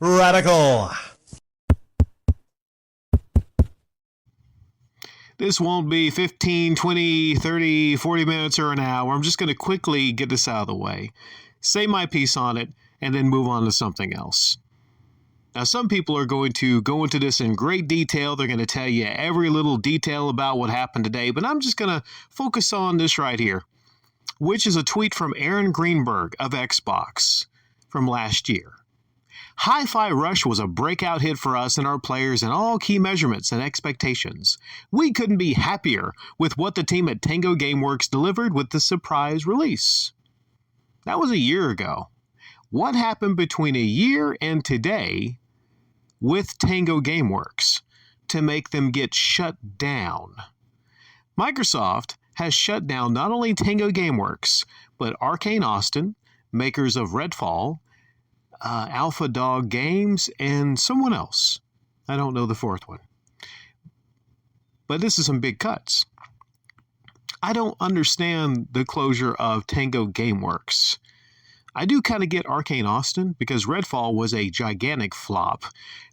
Radical. This won't be 15, 20, 30, 40 minutes or an hour. I'm just going to quickly get this out of the way, say my piece on it, and then move on to something else. Now, some people are going to go into this in great detail. They're going to tell you every little detail about what happened today, but I'm just going to focus on this right here, which is a tweet from Aaron Greenberg of Xbox from last year. Hi-Fi Rush was a breakout hit for us and our players in all key measurements and expectations. We couldn't be happier with what the team at Tango Gameworks delivered with the surprise release. That was a year ago. What happened between a year and today with Tango Gameworks to make them get shut down? Microsoft has shut down not only Tango Gameworks, but Arcane Austin, makers of Redfall, Alpha Dog Games, and someone else. I don't know the fourth one. But this is some big cuts. I don't understand the closure of Tango Gameworks. I do kind of get Arcane Austin because Redfall was a gigantic flop.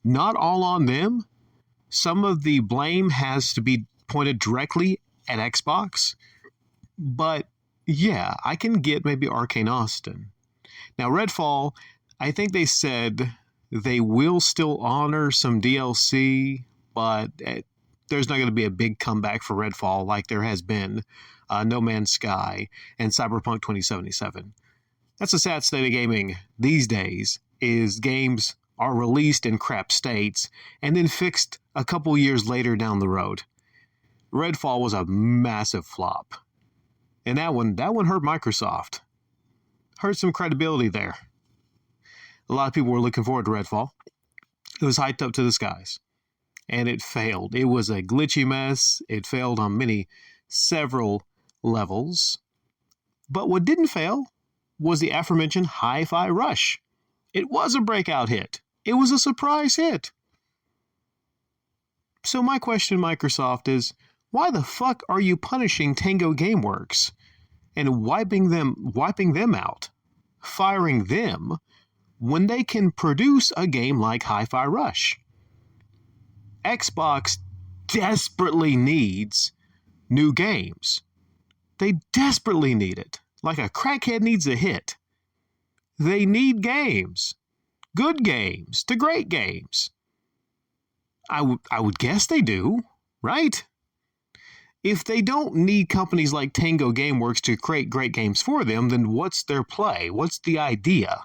Not all on them. Some of the blame has to be pointed directly at Xbox. But yeah, I can get maybe Arcane Austin. Now Redfall, I think they said they will still honor some DLC, but there's not going to be a big comeback for Redfall like there has been No Man's Sky and Cyberpunk 2077. That's a sad state of gaming these days, is games are released in crap states and then fixed a couple years later down the road. Redfall was a massive flop. And that one hurt Microsoft. Hurt some credibility there. A lot of people were looking forward to Redfall. It was hyped up to the skies. And it failed. It was a glitchy mess. It failed on several levels. But what didn't fail was the aforementioned Hi-Fi Rush. It was a breakout hit. It was a surprise hit. So my question, Microsoft, is why the fuck are you punishing Tango Gameworks and wiping them out, firing them, when they can produce a game like Hi-Fi Rush? Xbox desperately needs new games. They desperately need it. Like a crackhead needs a hit. They need games. Good games to great games. I would guess they do, right? If they don't need companies like Tango Gameworks to create great games for them, then what's their play? What's the idea?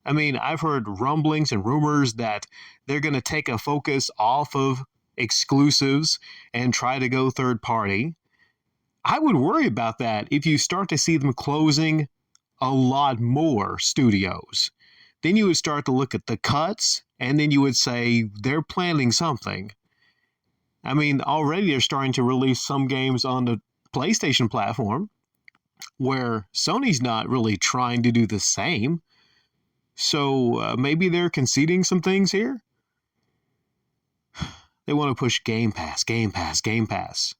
I mean, I've heard rumblings and rumors that they're going to take a focus off of exclusives and try to go third party. I would worry about that if you start to see them closing a lot more studios. Then you would start to look at the cuts, and then you would say they're planning something. I mean, already they're starting to release some games on the PlayStation platform where Sony's not really trying to do the same. So maybe they're conceding some things here. They want to push Game Pass, Game Pass, Game Pass.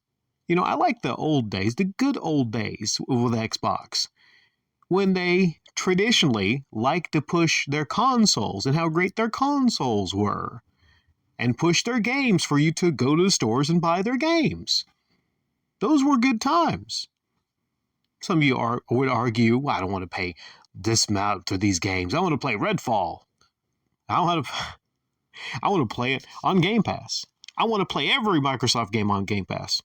You know, I like the old days, the good old days with Xbox, when they traditionally liked to push their consoles and how great their consoles were, and push their games for you to go to the stores and buy their games. Those were good times. Some of you would argue, well, I don't want to pay this amount for these games. I want to play Redfall. I want to play it on Game Pass. I want to play every Microsoft game on Game Pass.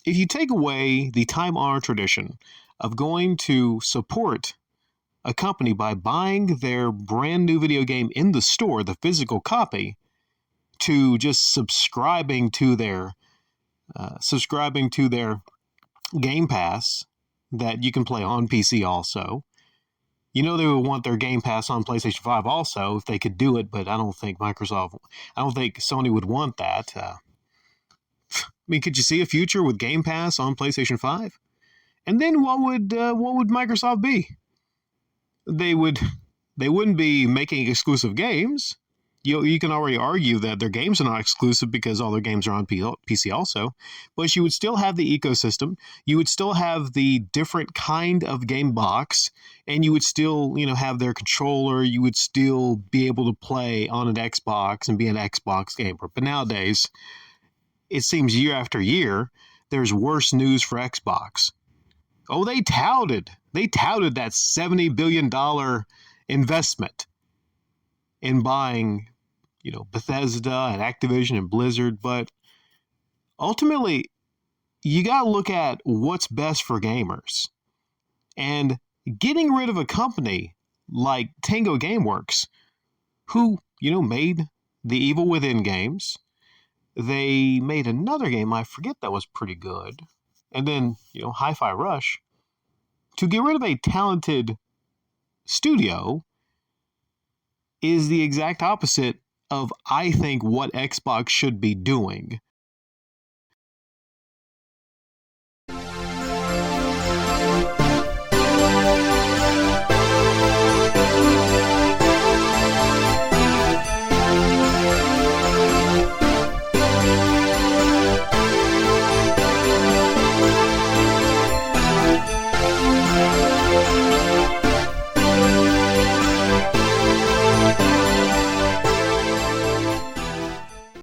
If you take away the time-honored tradition of going to support a company by buying their brand new video game in the store, the physical copy, to just subscribing to their Game Pass that you can play on PC also. You know, they would want their Game Pass on PlayStation 5 also if they could do it, but I don't think Sony would want that. I mean, could you see a future with Game Pass on PlayStation 5? And then what would Microsoft be? They wouldn't be making exclusive games. You can already argue that their games are not exclusive because all their games are on PC also, but you would still have the ecosystem. You would still have the different kind of game box, and you would still, have their controller. You would still be able to play on an Xbox and be an Xbox gamer. But nowadays, it seems year after year, there's worse news for Xbox. Oh, they touted that $70 billion investment in buying, Bethesda and Activision and Blizzard, but ultimately, you got to look at what's best for gamers. And getting rid of a company like Tango Gameworks, who, made the Evil Within games, they made another game, I forget, that was pretty good, and then, Hi-Fi Rush, to get rid of a talented studio is the exact opposite of, I think, what Xbox should be doing.